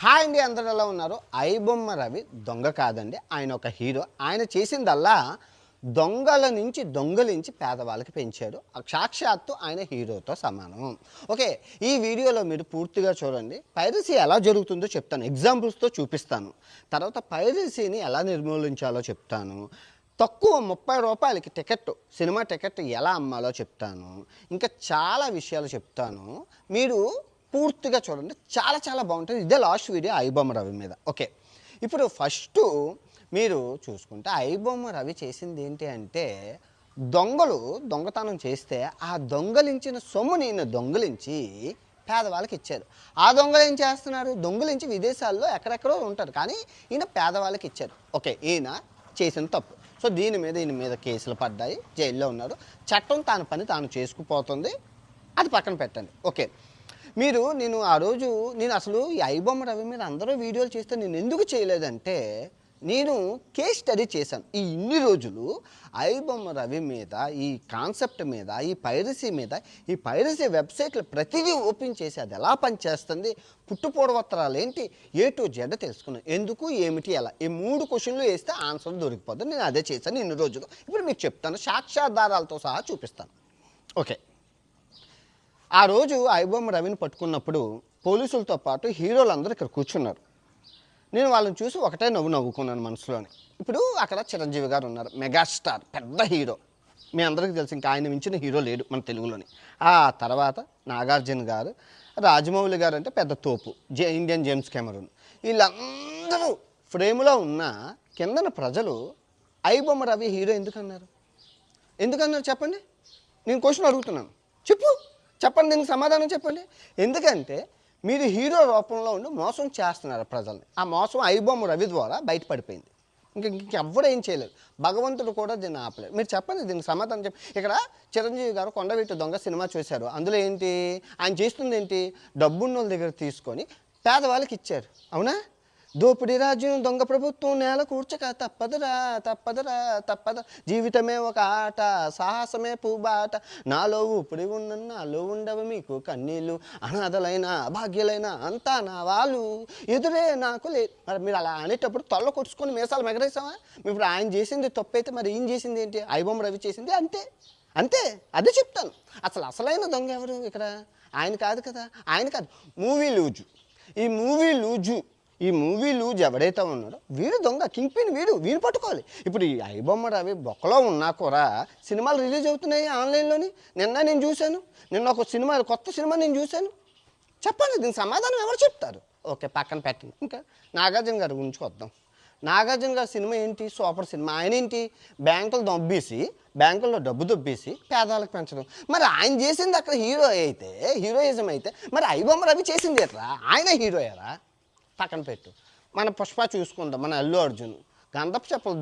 Hi అండి, అందరూ ఎలా ఉన్నారు? ఐబొమ్మ రవి దొంగ కాదండి, ఆయన ఒక హీరో. ఆయన చేసిందల్లా దొంగల నుంచి దొంగలించి పేదవాళ్ళకి పెంచాడు. సాక్షాత్తు ఆయన హీరోతో సమానం. ఓకే, ఈ వీడియోలో మీరు పూర్తిగా చూడండి. పైరసీ ఎలా జరుగుతుందో చెప్తాను, ఎగ్జాంపుల్స్తో చూపిస్తాను. తర్వాత పైరసీని ఎలా నిర్మూలించాలో చెప్తాను. తక్కువ 30 రూపాయలకి టికెట్, సినిమా టికెట్ ఎలా అమ్మాలో చెప్తాను. ఇంకా చాలా విషయాలు చెప్తాను. మీరు పూర్తిగా చూడండి, చాలా చాలా బాగుంటుంది. ఇదే లాస్ట్ వీడియో ఐబొమ్మ రవి మీద. ఓకే, ఇప్పుడు ఫస్ట్ మీరు చూసుకుంటే ఐబొమ్మ రవి చేసింది ఏంటి అంటే, దొంగలు దొంగతనం చేస్తే ఆ దొంగలించిన సొమ్ముని ఈయన దొంగలించి పేదవాళ్ళకి ఇచ్చారు. ఆ దొంగలు ఏం చేస్తున్నారు? దొంగలించి విదేశాల్లో ఎక్కడెక్కడో ఉంటారు, కానీ ఈయన పేదవాళ్ళకి ఇచ్చారు. ఓకే, ఈయన చేసిన తప్పు. సో ఈయన మీద కేసులు పడ్డాయి, జైల్లో ఉన్నారు. చట్టం తన పని తాను చేసుకుపోతుంది, అది పక్కన పెట్టండి. ఓకే, నేను ఆ రోజు అసలు ఈ ఐబొమ్మ రవి మీద అందరూ వీడియోలు చేస్తే నేను ఎందుకు చేయలేదంటే, నేను కేస్ స్టడీ చేశాను. ఈ ఇన్ని రోజులు ఐబొమ్మ రవి మీద, ఈ కాన్సెప్ట్ మీద, ఈ పైరసీ మీద, ఈ పైరసీ వెబ్సైట్లు ప్రతిదీ ఓపెన్ చేసి అది ఎలా పనిచేస్తుంది, పుట్టుపూర్వోత్తరాలు ఏంటి, ఏ టు జెడ్ తెలుసుకున్నాను. ఎందుకు, ఏమిటి, ఎలా, ఈ 3 క్వశ్చన్లు వేస్తే ఆన్సర్ దొరికిపోతుంది. నేను అదే చేశాను ఇన్ని రోజులు. ఇప్పుడు మీకు చెప్తాను, సాక్ష్యాధారాలతో సహా చూపిస్తాను. ఓకే, ఆ రోజు ఐబొమ్మ రవిని పట్టుకున్నప్పుడు పోలీసులతో పాటు హీరోలందరూ ఇక్కడ కూర్చున్నారు. నేను వాళ్ళని చూసి ఒకటే నవ్వుకున్నాను మనసులోని. ఇప్పుడు అక్కడ చిరంజీవి గారు ఉన్నారు, మెగాస్టార్, పెద్ద హీరో, మీ అందరికీ తెలుసు. ఇంకా ఆయన మించిన హీరో లేడు మన తెలుగులోని. ఆ తర్వాత నాగార్జున గారు, రాజమౌళి గారు అంటే పెద్ద తోపు, ఇండియన్ జేమ్స్ కెమెరూన్. వీళ్ళందరూ ఫ్రేమ్లో ఉన్న కిందన ప్రజలు ఐబొమ్మ రవి హీరో ఎందుకన్నారు చెప్పండి. నేను క్వశ్చన్ అడుగుతున్నాను, చెప్పండి, దీనికి సమాధానం చెప్పండి. ఎందుకంటే మీరు హీరో రూపంలో ఉండి మోసం చేస్తున్నారు ప్రజల్ని. ఆ మోసం ఐబొమ్మ రవి ద్వారా బయటపడిపోయింది. ఇంకెవ్వరు ఏం చేయలేదు, భగవంతుడు కూడా దీన్ని ఆపలేదు. మీరు చెప్పండి, దీనికి సమాధానం చెప్పి. ఇక్కడ చిరంజీవి గారు కొండవీటి దొంగ సినిమా చూశారు. అందులో ఏంటి ఆయన చేస్తుంది? ఏంటి, డబ్బున్నోళ్ళ దగ్గర తీసుకొని పేదవాళ్ళకి ఇచ్చారు. అవునా? దోపిడీ రాజ్యం, దొంగ ప్రభుత్వం, నేల కూర్చక తప్పదరా జీవితమే ఒక ఆట, సాహసమే పూబాట, నాలో ఊపిరి ఉన్న నాలో ఉండవు మీకు కన్నీళ్ళు, అనాథలైన అభాగ్యులైన అంతా నా వాళ్ళు, ఎదురే నాకు మరి మీరు అలా అనేటప్పుడు తొల్ల కొట్టుకొని మీసాలు మెగరేసామా? ఇప్పుడు ఆయన చేసింది తప్పు అయితే మరి ఈయన చేసింది ఏంటి? ఐబొమ్మ రవి చేసింది అంతే. అదే చెప్తాను. అసలైన దొంగ ఎవరు ఇక్కడ? ఆయన కాదు కదా, ఆయన కాదు. ఈ మూవీ లూజ్ ఎవడైతే ఉన్నాడో వీడు దొంగ, కింగ్ పిన్, వీడు పట్టుకోవాలి. ఇప్పుడు ఈ ఐబొమ్మ రవి బొక్కలో ఉన్నా కూడా సినిమాలు రిలీజ్ అవుతున్నాయి ఆన్లైన్లోని. నేను చూశాను, కొత్త సినిమా నేను చూశాను. చెప్పండి, దీనికి సమాధానం ఎవరు చెప్తారు? ఓకే, పక్కన పెట్టండి. ఇంకా నాగార్జున గారి గురించి వద్దాం. నాగార్జున గారి సినిమా ఏంటి? Super cinema. ఆయన ఏంటి, బ్యాంకుల్లో డబ్బు దొబ్బేసి పేదవాళ్ళకి పెంచడం. మరి ఆయన చేసింది అక్కడ హీరోయిజం అయితే మరి ఐబొమ్మ రవి చేసింది ఎట్రా? ఆయన హీరోయరా? పక్కన పెట్టు. మన పుష్ప చూసుకుందాం, మన అల్లు అర్జున్ గంధపు చెప్పలు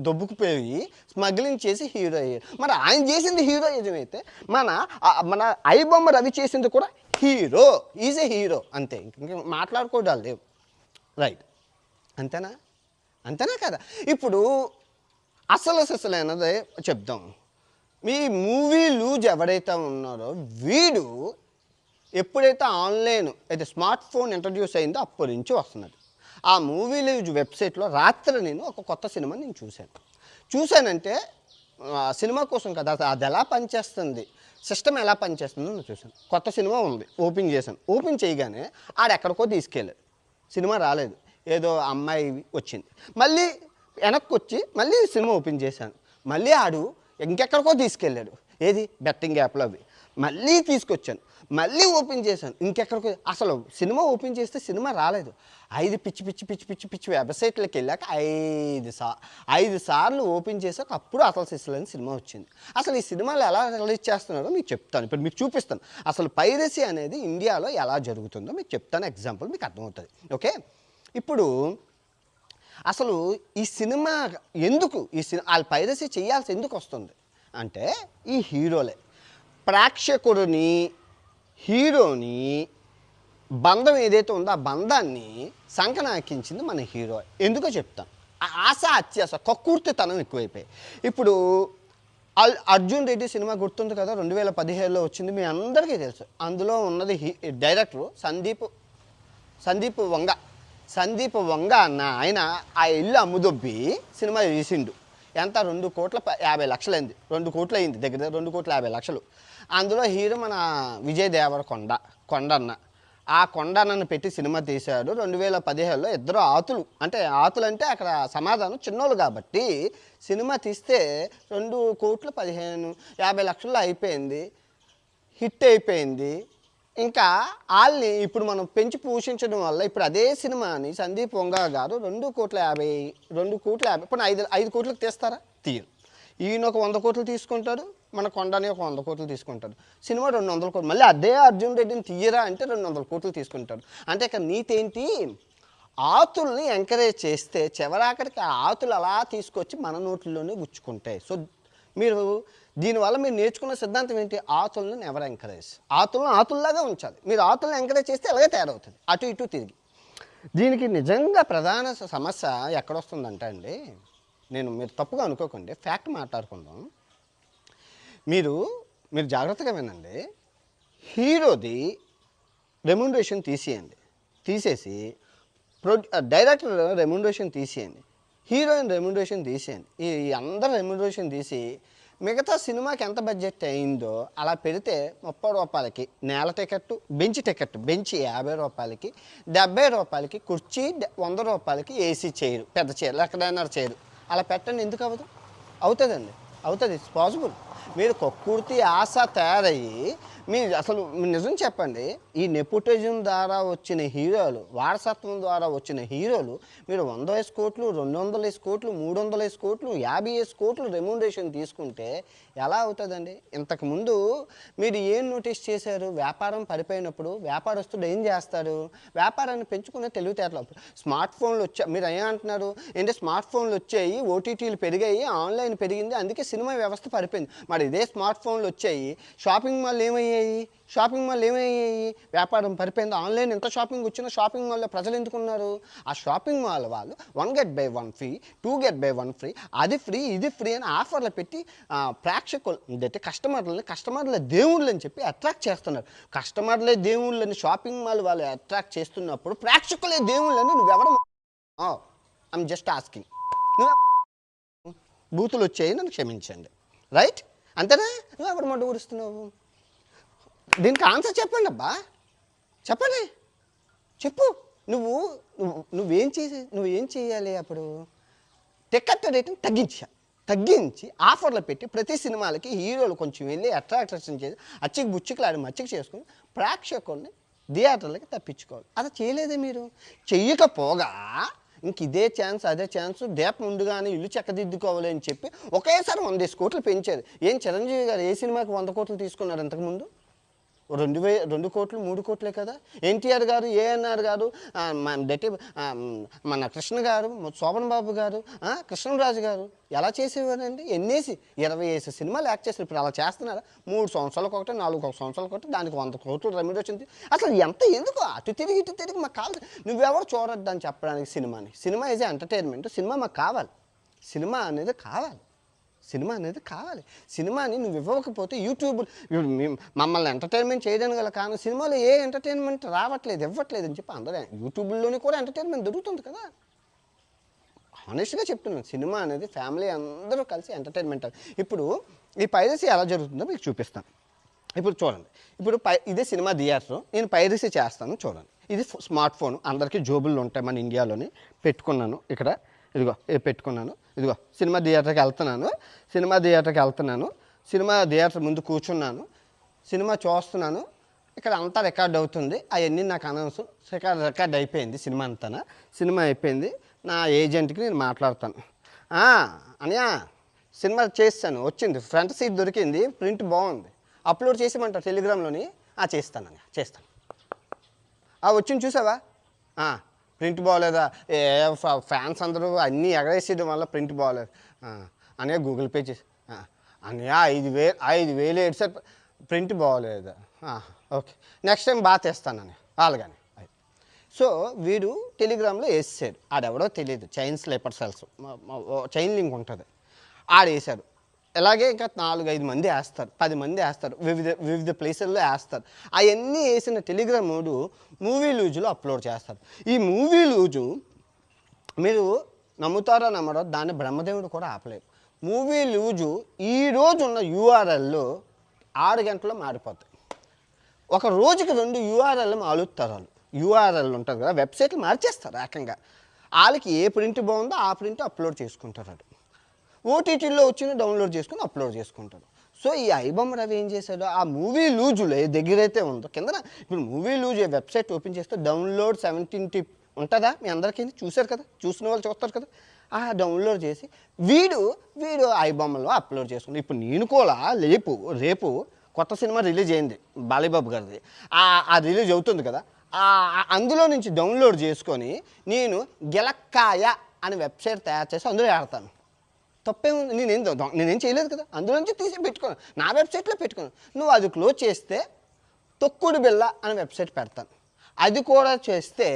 దొబ్బుకుపోయి స్మగ్లింగ్ చేసి హీరో అయ్యాడు. మరి ఆయన చేసింది హీరోయిజం అయితే మన ఐబొమ్మ రవి చేసింది కూడా ఈజ్ ఏ హీరో. అంతే, ఇంక మాట్లాడుకోవడాలు లేవు. రైట్, అంతేనా కదా? ఇప్పుడు అసలైనదే చెప్దాం. మీ మూవీ లూజ్ ఎవడైతే ఉన్నారో వీడు ఎప్పుడైతే ఆన్లైన్ అయితే స్మార్ట్ ఫోన్ ఇంట్రడ్యూస్ అయిందో అప్పటి నుంచి వస్తున్నది. ఆ మూవీ లూజ్ వెబ్సైట్లో రాత్రి నేను ఒక కొత్త సినిమా నేను చూశానంటే సినిమా కోసం కదా, అది ఎలా పనిచేస్తుంది, సిస్టమ్ ఎలా పనిచేస్తుందో నేను చూశాను. కొత్త సినిమా ఉంది, ఓపెన్ చేశాను. ఓపెన్ చేయగానే ఆడెక్కడికో తీసుకెళ్ళాడు, సినిమా రాలేదు, ఏదో అమ్మాయి వచ్చింది. మళ్ళీ వెనక్కి వచ్చి మళ్ళీ సినిమా ఓపెన్ చేశాను. మళ్ళీ ఆడు ఇంకెక్కడికో తీసుకెళ్ళాడు, ఏది బెట్టింగ్ యాప్లో అవి. మళ్ళీ తీసుకొచ్చాను, మళ్ళీ ఓపెన్ చేశాను, ఇంకెక్కడికి. అసలు సినిమా ఓపెన్ చేస్తే సినిమా రాలేదు. 5 పిచ్చి వెబ్సైట్లకు వెళ్ళాక 5 సార్లు ఓపెన్ చేశాక అప్పుడు అసలు సిస్టమ్ సినిమా వచ్చింది. అసలు ఈ సినిమాలు ఎలా రిలీజ్ చేస్తున్నారో మీకు చెప్తాను. ఇప్పుడు మీకు చూపిస్తాను అసలు పైరసీ అనేది ఇండియాలో ఎలా జరుగుతుందో మీకు చెప్తాను. ఎగ్జాంపుల్ మీకు అర్థమవుతుంది. ఓకే, ఇప్పుడు అసలు ఈ సినిమా వాళ్ళు పైరసీ చేయాల్సి ఎందుకు వస్తుంది అంటే, ఈ హీరోలే ప్రేక్షకుడిని, హీరోని బంధం ఏదైతే ఉందో ఆ బంధాన్ని సంకనాకించింది మన హీరో. ఎందుకో చెప్తాను. ఆశ అత్యాశ, కక్కుర్తితనం ఎక్కువైపోయాయి. ఇప్పుడు అర్జున్ రెడ్డి సినిమా గుర్తుంది కదా, 2017లో వచ్చింది, మీ అందరికీ తెలుసు. అందులో ఉన్నది డైరెక్టరు సందీప్ వంగ. సందీప్ వంగ అన్న ఆయన ఆ ఇల్లు అమ్ముదొబ్బి సినిమా తీసిండు. ఎంత 2,50,00,000 అయింది. 2 కోట్లు అయింది, దగ్గర 2,50,00,000. అందులో హీరో మన విజయ్ దేవరకొండ కొండన్న. ఆ కొండన్నను పెట్టి సినిమా తీశాడు. 2017లో ఇద్దరు ఆతులు అంటే అక్కడ సమాధానం చిన్నోళ్ళు కాబట్టి సినిమా తీస్తే 2,15,50,00,000 అయిపోయింది, హిట్ అయిపోయింది. ఇంకా వాళ్ళని ఇప్పుడు మనం పెంచి పోషించడం వల్ల ఇప్పుడు అదే సినిమాని సందీప్ వంగ గారు 2,50,00,000 ఇప్పుడు 5 కోట్లకు తీస్తారా? తీయరు. ఈయన ఒక 100 కోట్లు తీసుకుంటాడు, మన కొండని ఒక 100 కోట్లు తీసుకుంటాడు. సినిమా 200 కోట్లు. మళ్ళీ అదే అర్జున్ రెడ్డిని తీయరా అంటే 200 కోట్లు తీసుకుంటాడు. అంటే ఇక్కడ నీతి ఏంటి? ఆతుల్ని ఎంకరేజ్ చేస్తే చివరాఖరికి ఆ ఆతులు అలా తీసుకొచ్చి మన నోట్లలోనే గుచ్చుకుంటాయి. సో మీరు దీనివల్ల మీరు నేర్చుకున్న సిద్ధాంతం ఏంటి? ఆతులను నెవర్ ఎంకరేజ్. ఆతులను ఆతుల్లాగా ఉంచాలి. మీరు ఆతులను ఎంకరేజ్ చేస్తే అలాగే తయారవుతుంది, అటు ఇటు తిరిగి. దీనికి నిజంగా ప్రధాన సమస్య ఎక్కడొస్తుందంటే అండి, మీరు తప్పుగా అనుకోకండి, ఫ్యాక్ట్ మాట్లాడుకుందాం. మీరు జాగ్రత్తగా వినండి. హీరోది రెమ్యునరేషన్ తీసేసి డైరెక్టర్ రెమ్యునరేషన్ తీసేయండి, హీరోయిన్ రెమ్యునరేషన్ తీసేయండి, ఈ అందరు రెమ్యునరేషన్ తీసి మిగతా సినిమాకి ఎంత బడ్జెట్ అయిందో అలా పెడితే 30 రూపాయలకి నేల టికెట్టు, బెంచ్ 50 రూపాయలకి, 70 రూపాయలకి కుర్చీ, 100 రూపాయలకి ఏసీ చైరు, పెద్ద చైర్లు, ఎక్కడైనా చైరు అలా పెట్టండి. ఎందుకు అవ్వదు? అవుతుందండి, అవుతుంది. It's possible. మీరు కక్కుర్తి ఆశ తయారయ్యి అసలు నిజం చెప్పండి, ఈ నెపోటిజం ద్వారా వచ్చిన హీరోలు, వారసత్వం ద్వారా వచ్చిన హీరోలు మీరు 100 కోట్లు, 200 కోట్లు, 300 కోట్లు, 50 కోట్లు రెమ్యునరేషన్ తీసుకుంటే ఎలా అవుతుందండి? ఇంతకుముందు మీరు ఏం నోటీస్ చేశారు? వ్యాపారం పడిపోయినప్పుడు వ్యాపారస్తుడు ఏం చేస్తాడు? వ్యాపారాన్ని పెంచుకునే తెలివితేటలు. స్మార్ట్ ఫోన్లు మీరు ఏమంటున్నారు? ఏంటంటే స్మార్ట్ ఫోన్లు వచ్చాయి, ఓటీటీలు పెరిగాయి, ఆన్లైన్ పెరిగింది, అందుకే సినిమా వ్యవస్థ పడిపోయింది. మరి ఇదే స్మార్ట్ ఫోన్లు వచ్చాయి, షాపింగ్ మాల్ ఏమయ్యాయి? వ్యాపారం పడిపోయింది. ఆన్లైన్ ఎంత షాపింగ్ వచ్చినా షాపింగ్ మాల్లో ప్రజలు ఎందుకున్నారు? ఆ షాపింగ్ మాల్ వాళ్ళు 1 get by 1 free, 2 get by 1 free, అది ఫ్రీ ఇది ఫ్రీ అని ఆఫర్లు పెట్టి ప్రేక్షకులు అంటే కస్టమర్ల దేవుళ్ళు అని చెప్పి అట్రాక్ట్ చేస్తున్నారు. కస్టమర్లే దేవుళ్ళని షాపింగ్ మాల్ వాళ్ళు అట్రాక్ట్ చేస్తున్నప్పుడు ప్రేక్షకులే దేవుళ్ళని నువ్వెవరు? I'm just asking. బూతులు వచ్చాయి, నన్ను క్షమించండి. రైట్? అంతేనా? నువ్వు ఎవరు మొట్ట ఊరుస్తున్నావు? దీనికి ఆన్సర్ చెప్పండి అబ్బా, చెప్పండి, చెప్పు. నువ్వేం చేయాలి? అప్పుడు టికెట్ రేటుని తగ్గించి ఆఫర్లు పెట్టి ప్రతి సినిమాలకి హీరోలు కొంచెం వెళ్ళి అట్రాక్షన్ చేసి అచ్చికి బుచ్చికలాడి మచ్చికి చేసుకుని ప్రేక్షకుల్ని థియేటర్లకి తప్పించుకోవాలి. అది చేయలేదే మీరు. చెయ్యకపోగా ఇంక ఇదే ఛాన్స్ అదే ఛాన్స్ డేప్ ముందుగానే ఇల్లు చెక్కదిద్దుకోవాలి అని చెప్పి ఒకేసారి 100 కోట్లు పెంచారు. ఏం చిరంజీవి గారు ఏ సినిమాకి 100 కోట్లు తీసుకున్నారు ఇంతకుముందు? 2 కోట్లు 3 కోట్లే కదా. ఎన్టీఆర్ గారు, ఏఎన్ఆర్ గారు, మన కృష్ణ గారు, శోభన్ బాబు గారు, కృష్ణరాజు గారు ఎలా చేసేవారండి? 20 సినిమాలు యాక్ట్ చేస్తారు. ఇప్పుడు అలా చేస్తున్నారా? 3 సంవత్సరాలకు ఒకటి, 4 సంవత్సరాలకు ఒకటి, దానికి 100 కోట్లు రెమ్యునరేషన్. అసలు ఎంత ఎందుకు? అటు తిరిగి మాకు కావాలి. నువ్వెవరు చూడొద్దు అని చెప్పడానికి సినిమా ఈజ్ ఎంటర్టైన్మెంట్. సినిమా మాకు కావాలి. సినిమా అనేది కావాలి. సినిమాని నువ్వు ఇవ్వకపోతే యూట్యూబ్ మమ్మల్ని ఎంటర్టైన్మెంట్ చేయడానికి గల కారణం సినిమాలో ఏ ఎంటర్టైన్మెంట్ ఇవ్వట్లేదు అని చెప్పి అందరూ యూట్యూబ్లోని కూడా ఎంటర్టైన్మెంట్ దొరుకుతుంది కదా. హానెస్ట్గా చెప్తున్నాను, సినిమా అనేది ఫ్యామిలీ అందరూ కలిసి ఎంటర్టైన్మెంట్. ఇప్పుడు ఈ పైరసీ ఎలా జరుగుతుందో మీకు చూపిస్తాను. ఇప్పుడు చూడండి, ఇదే సినిమా థియేటర్, నేను పైరసీ చేస్తాను చూడండి. ఇది స్మార్ట్ ఫోన్, అందరికీ జోబుల్లో ఉంటాయి మన ఇండియాలోని. పెట్టుకున్నాను ఇక్కడ, ఇదిగో పెట్టుకున్నాను. ఇదిగో సినిమా థియేటర్కి వెళ్తున్నాను. సినిమా థియేటర్ ముందు కూర్చున్నాను, సినిమా చూస్తున్నాను. ఇక్కడ అంతా రికార్డ్ అవుతుంది. అవన్నీ నాకు అనౌన్స్ రికార్డ్ అయిపోయింది. సినిమా అయిపోయింది. నా ఏజెంట్కి నేను మాట్లాడతాను. అన్నయ్య సినిమా చేస్తాను, వచ్చింది, ఫ్రంట్ సీట్ దొరికింది, ప్రింట్ బాగుంది, అప్లోడ్ చేసేమంటారు టెలిగ్రామ్లోని. చేస్తాను. వచ్చింది చూసావా? ప్రింట్ బాగోలేదా? ఫ్యాన్స్ అందరూ అన్నీ ఎగరేసేయడం వల్ల ప్రింట్ బాగోలేదు. అన్నయ్య గూగుల్ పే చేసి, అన్నయ్య 5,000 ఎడ్సెట్ ప్రింట్ బాగోలేదా? ఓకే, నెక్స్ట్ టైం బాగా తెస్తానని అలాగని. సో వీడు టెలిగ్రామ్లో వేసాడు, ఆడెవడో తెలియదు, chain sleeper cells, chain link ఉంటుంది, ఆడేసాడు. ఇలాగే ఇంకా 4-5 మంది వేస్తారు, 10 మంది వేస్తారు, వివిధ వివిధ ప్లేసుల్లో వేస్తారు. అవన్నీ వేసిన టెలిగ్రామ్ మూవీ లూజులో అప్లోడ్ చేస్తారు. ఈ మూవీ లూజు మీరు నమ్ముతారో నమ్మరో, దాన్ని బ్రహ్మదేవుడు కూడా ఆపలేరు. మూవీ లూజు ఈరోజు ఉన్న యూఆర్ఎల్లు 6 గంటల్లో మారిపోతాయి. ఒక రోజుకి 2 యూఆర్ఎల్ మారుస్తారు. వాళ్ళు యూఆర్ఎల్ ఉంటుంది కదా, వెబ్సైట్లు మార్చేస్తారు ఏకంగా. వాళ్ళకి ఏ ప్రింట్ బాగుందో ఆ ప్రింట్ అప్లోడ్ చేసుకుంటారు. అది ఓటీటీలో వచ్చిన డౌన్లోడ్ చేసుకుని అప్లోడ్ చేసుకుంటారు. సో ఈ ఐబొమ్మ రవి ఏం చేశాడు, ఆ మూవీ లూజులో ఏ దగ్గరైతే ఉందో కిందన, ఇప్పుడు మూవీ లూజ్ వెబ్సైట్ ఓపెన్ చేస్తే డౌన్లోడ్ 17 ఉంటుందా, మీ అందరికీ చూశారు కదా, చూసిన వాళ్ళు చూస్తారు కదా, ఆ డౌన్లోడ్ చేసి వీడు ఐబొమ్మలో అప్లోడ్ చేసుకుంది. ఇప్పుడు నేను కూడా రేపు కొత్త సినిమా రిలీజ్ అయింది బాలీబాబు గారిది, ఆ రిలీజ్ అవుతుంది కదా, అందులో నుంచి డౌన్లోడ్ చేసుకొని నేను గెలక్కాయ అనే వెబ్సైట్ తయారు చేసి అందులో ఆడతాను. తప్పేముంది, నేనేం చేయలేదు కదా, అందులో నుంచి తీసి పెట్టుకోను, నా వెబ్సైట్లో పెట్టుకోను. నువ్వు అది క్లోజ్ చేస్తే తొక్కుడు బిళ్ళ అనే వెబ్సైట్ పెడతాను, అది కూడా చేస్తే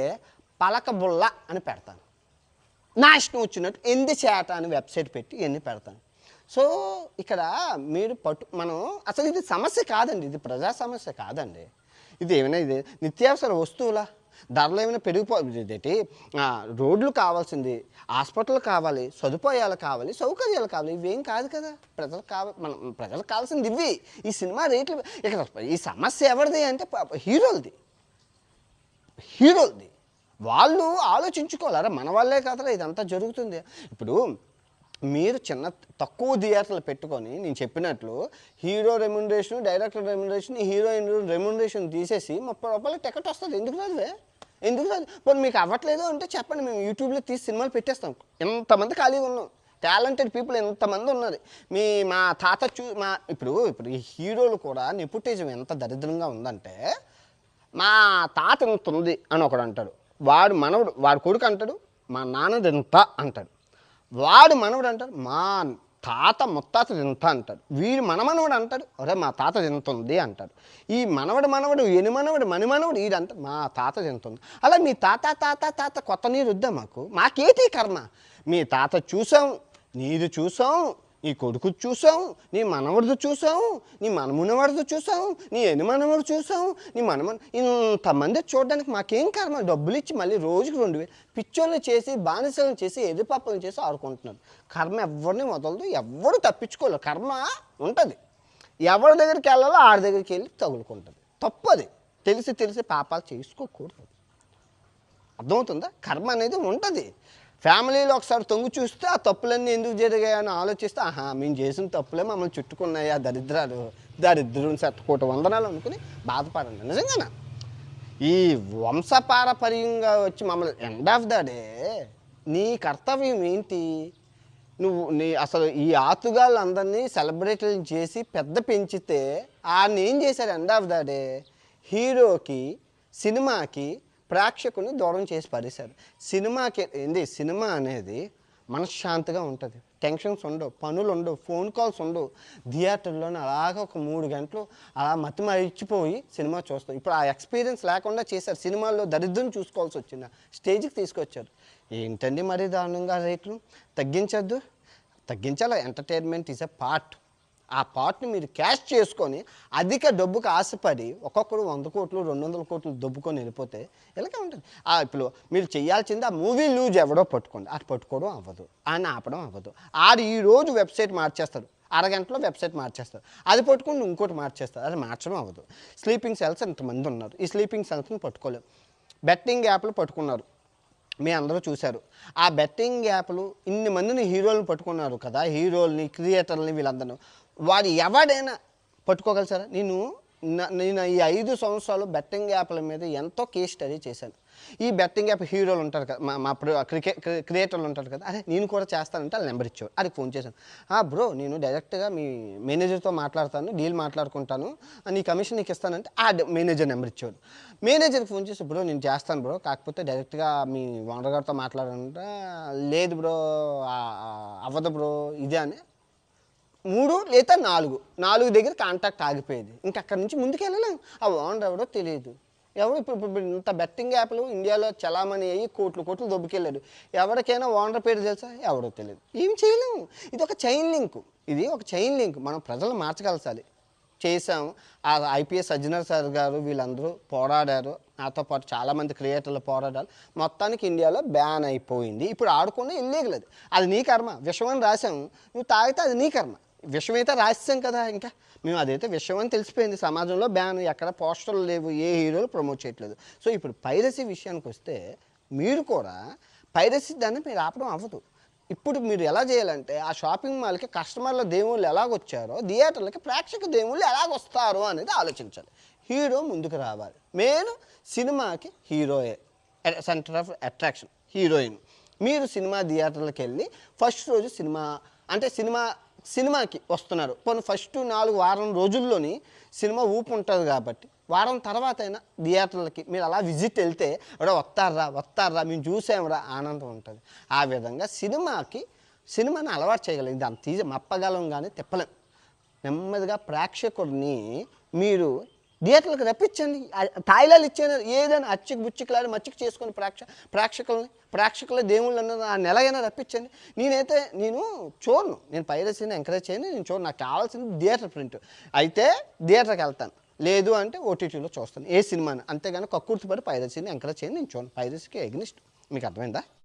పలకబుల్ల అని పెడతాను, నా ఇష్టం వచ్చినట్టు ఎందుచేట అని వెబ్సైట్ పెట్టి ఇవన్నీ పెడతాను. సో ఇక్కడ మీరు మనం అసలు ఇది సమస్య కాదండి, ఇది ప్రజా సమస్య కాదండి. ఇది ఏమైనా ఇది నిత్యావసర వస్తువులా, ధరలు ఏమైనా పెరిగిపోయింది, రోడ్లు కావాల్సింది, హాస్పిటల్ కావాలి, సదుపాయాలు కావాలి, సౌకర్యాలు కావాలి, ఇవేం కాదు కదా. ప్రజలకు కావాల్సింది ఇవి. ఈ సినిమా రేట్లు ఇక్కడ ఈ సమస్య ఎవరిది అంటే హీరోలది. వాళ్ళు ఆలోచించుకోవాలరా, మన వాళ్ళే కాదరా ఇదంతా జరుగుతుంది. ఇప్పుడు మీరు తక్కువ థియేటర్లు పెట్టుకొని నేను చెప్పినట్లు hero remuneration, director remuneration, heroine remuneration తీసేసి 30 రూపాయల టికెట్ వస్తుంది. ఎందుకు రాదు? పోనీ మీకు అవ్వట్లేదు అంటే చెప్పండి, మేము యూట్యూబ్లో తీసి సినిమాలు పెట్టేస్తాం. ఎంతమంది ఖాళీగా ఉన్నాం, టాలెంటెడ్ పీపుల్ ఎంతమంది ఉన్నారు. మా తాత ఇప్పుడు ఈ హీరోలు కూడా నెపోటిజం ఎంత దరిద్రంగా ఉందంటే, మా తాత ఎంత ఉంది అని ఒకడు అంటాడు, వాడు కొడుకు అంటాడు మా నాన్నది ఎంత అంటాడు, వాడు మనవడు అంటాడు మా తాత ముత్తాత ఎంత అంటాడు, వీడు మనమనవడు అంటాడు అరే మా తాత ఎంత ఉంది అంటాడు. ఈ మనవడు ఎనిమనవడు మణిమనవడు వీడంట మా తాత ఎంత ఉంది. అలా మీ తాత కొత్త నీరు వద్దా మాకేటి కర్మ. మీ తాత చూసాం, నీది చూసాం, నీ కొడుకు చూసాం, నీ మనవడిది చూసాం, నీ మనమునవాడిది చూసాం, నీ ఎనిమనవాడు చూసాం, నీ ఇంతమంది చూడడానికి మాకేం కర్మ. డబ్బులు ఇచ్చి మళ్ళీ రోజుకి 2000 పిచ్చోళ్ళని చేసి బానిసలను చేసి ఎదుపప్పలను చేసి ఆడుకుంటున్నారు. కర్మ ఎవరిని వదలదు, ఎవరు తప్పించుకోలేరు. కర్మ ఉంటుంది, ఎవరి దగ్గరికి వెళ్ళాలో ఆడి దగ్గరికి వెళ్ళి తగులుకుంటుంది. తప్పది, తెలిసి పాపాలు చేసుకోకూడదు. అర్థమవుతుందా? కర్మ అనేది ఉంటుంది. ఫ్యామిలీలో ఒకసారి తొంగి చూస్తే ఆ తప్పులన్నీ ఎందుకు జరిగాయని ఆలోచిస్తే మేము చేసిన తప్పులే మమ్మల్ని చుట్టుకున్నాయి, ఆ దరిద్రుని శతకోటి వందనాలు అనుకుని బాధపడండి. నిజంగానే ఈ వంశపారపర్యంగా వచ్చి మమ్మల్ని ఎండ్ ఆఫ్ ద డే నీ కర్తవ్యం ఏంటి? అసలు ఈ ఆతుగాళ్ళందరినీ సెలబ్రేట్లు చేసి పెద్ద పెంచితే ఆయన ఏం చేశారు? ఎండ్ ఆఫ్ ద డే హీరోకి, సినిమాకి ప్రేక్షకుని దూరం చేసి పరిశారు. సినిమా అనేది మనశ్శాంతిగా ఉంటుంది, టెన్షన్స్ ఉండవు, పనులు ఉండవు, ఫోన్ కాల్స్ ఉండవు. థియేటర్లోనే అలాగ ఒక 3 గంటలు అలా మతిమరిచిపోయి సినిమా చూస్తాం. ఇప్పుడు ఆ ఎక్స్పీరియన్స్ లేకుండా చేశారు. సినిమాల్లో దరిద్రం చూసుకోవాల్సి వచ్చింది, స్టేజ్కి తీసుకొచ్చారు. ఏంటండి మరి దారుణంగా రేట్లు తగ్గించాలి. Entertainment is a part. ఆ పార్ట్ని మీరు క్యాష్ చేసుకొని అధిక డబ్బుకు ఆశపడి ఒక్కొక్కరు 100 కోట్లు 200 కోట్లు దొబ్బుకొని వెళ్ళిపోతే ఇలాగే ఉంటుంది. ఇప్పుడు మీరు చేయాల్సింది ఆ మూవీ లూజ్ ఎవడో పట్టుకోండి, అది పట్టుకోవడం అవ్వదు, ఆయన ఆపడం అవ్వదు. ఈరోజు వెబ్సైట్ మార్చేస్తారు, అరగంటలో వెబ్సైట్ మార్చేస్తారు, అది పట్టుకుని ఇంకోటి మార్చేస్తారు, అది మార్చడం అవ్వదు. స్లీపింగ్ సెల్స్ ఎంతమంది ఉన్నారు, ఈ స్లీపింగ్ సెల్స్ని పట్టుకోలేము. బెట్టింగ్ యాప్లు పట్టుకున్నారు, మీ అందరూ చూశారు. ఆ బెట్టింగ్ యాప్లు ఇన్ని మందిని హీరోలను పట్టుకున్నారు కదా, హీరోల్ని, క్రియేటర్లని, వీళ్ళందరూ. వాడు ఎవడైనా పట్టుకోగలిసారా? నేను ఈ 5 సంవత్సరాలు బెట్టింగ్ యాప్ల మీద ఎంతో కేస్ స్టడీ చేశాను. ఈ బెట్టింగ్ యాప్ హీరోలు ఉంటారు కదా, మా క్రియేటర్లు ఉంటారు కదా, అదే నేను కూడా చేస్తానంటే వాళ్ళ నెంబర్ ఇచ్చేవాడు. అది ఫోన్ చేశాను, బ్రో నేను డైరెక్ట్గా మీ మేనేజర్తో మాట్లాడతాను, డీల్ మాట్లాడుకుంటాను, నీ కమిషన్ నీకు ఇస్తానంటే ఆ మేనేజర్ నెంబర్ ఇచ్చేవాడు. మేనేజర్కి ఫోన్ చేసి బ్రో నేను చేస్తాను బ్రో, కాకపోతే డైరెక్ట్గా మీ ఓనర్ గారితో మాట్లాడాలంటే లేదు బ్రో అవ్వదు బ్రో ఇదే అని 3 లేదా 4 దగ్గర కాంటాక్ట్ ఆగిపోయేది. ఇంక అక్కడి నుంచి ముందుకు వెళ్ళలేము. ఆ ఓనర్ ఎవడో తెలియదు, ఎవరు ఇప్పుడు ఇంత బెట్టింగ్ యాప్లు ఇండియాలో చలామణి అయ్యి కోట్లు కోట్లు దొబ్బుకెళ్ళాడు. ఎవరికైనా ఓనర్ పేరు తెలుసా? ఎవరో తెలియదు. ఏం చేయలేము. ఇది ఒక చైన్ లింక్. ఇది ఒక చైన్ లింక్. మనం ప్రజలు మార్చగలసాలి. చేసాం. ఆ ఐపీఎస్ అజ్జనర్ సార్ గారు వీళ్ళందరూ పోరాడారు. నాతో పాటు చాలామంది క్రియేటర్లు పోరాడారు. మొత్తానికి ఇండియాలో బ్యాన్ అయిపోయింది. ఇప్పుడు ఆడుకున్న ఇల్లీగల్ అది. అది నీ కర్మ. విషం అని రాసాము, నువ్వు తాగితే అది నీ కర్మ. విషం అయితే రాసాం కదా, ఇంకా మేము అదైతే విషయం అని తెలిసిపోయింది. సమాజంలో బ్యాన్, ఎక్కడ పోస్టర్లు లేవు, ఏ హీరోలు ప్రమోట్ చేయట్లేదు. సో ఇప్పుడు పైరసీ విషయానికి వస్తే మీరు కూడా పైరసీ దాన్ని మీరు ఆపడం అవ్వదు. ఇప్పుడు మీరు ఎలా చేయాలంటే ఆ షాపింగ్ మాల్కి కస్టమర్ల దేవుళ్ళు ఎలాగొచ్చారో థియేటర్లకి ప్రేక్షక దేవుళ్ళు ఎలాగొస్తారు అనేది ఆలోచించాలి. హీరో ముందుకు రావాలి. మెయిన్ సినిమాకి హీరోయే సెంటర్ ఆఫ్ అట్రాక్షన్, హీరోయిన్. మీరు సినిమా థియేటర్లకు వెళ్ళి ఫస్ట్ రోజు సినిమాకి వస్తున్నారు. పోనీ ఫస్ట్ 4 వారం రోజుల్లోని సినిమా ఊపు ఉంటుంది కాబట్టి వారం తర్వాత అయినా థియేటర్లకి మీరు అలా విజిట్ వెళ్తే ఎవడో వస్తారా మేము చూసాంరా ఆనందం ఉంటుంది. ఆ విధంగా సినిమాని అలవాటు చేయగలం. దాన్ని మప్పగలం కానీ తిప్పలేం. నెమ్మదిగా ప్రేక్షకుడిని మీరు థియేటర్లకు రప్పించండి. తాయిలాలు ఇచ్చాను ఏదైనా అచ్చికి బుచ్చికలాడి మచ్చికి చేసుకొని ప్రేక్షకుల దేవుళ్ళు అన్నది ఆ నెలగైనా రప్పించండి. నేను చూడను, నేను పైరసీని ఎంకరేజ్ చేయను, నేను చూడను. నాకు కావాల్సింది థియేటర్ ప్రింట్. అయితే థియేటర్కి వెళ్తాను, లేదు అంటే ఓటీటీలో చూస్తాను ఏ సినిమాని. అంతేగాని కక్కుర్తిపడి పైరసీని ఎంకరేజ్ చేయను, నేను చూడను. పైరసీకి ఎగ్నిస్ట్. మీకు అర్థమైందా?